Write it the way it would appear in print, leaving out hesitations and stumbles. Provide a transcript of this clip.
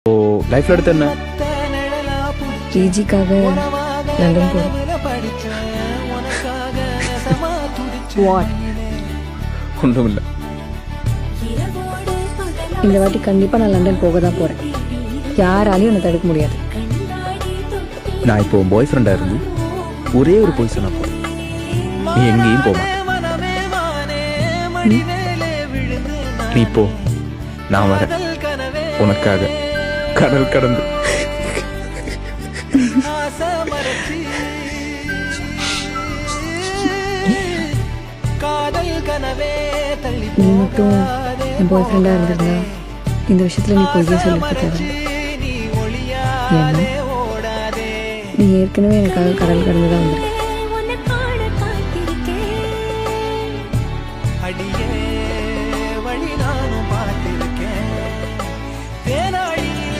ஓ லைஃப்ல அடுத்து என்ன? பிஜிக்காக லண்டன் போகிறேன். வாட்? ஒன்றும் இல்லை. இந்த வாட்டி கண்டிப்பாக நான் லண்டன் போக தான் போகிறேன். யாராலையும் என்னை தடுக்க முடியாது. நான் இப்போ பாய் ஃப்ரெண்டாக இருந்து ஒரே ஒரு பொய் சொன்னா போதும், நீ எங்கேயும் போமா. நீ போ, நான் வரேன் உனக்காக கடல் கடந்து. நீ மட்டும் என் பாய் ஃப்ரெண்டாக இருந்திருந்தா இந்த விஷயத்தில் நீ பொய்யே சொல்லிட்டு தேவை. ஏன்னா நீ ஏற்கனவே எனக்காக கடல் கடந்து தான் வந்திருக்க.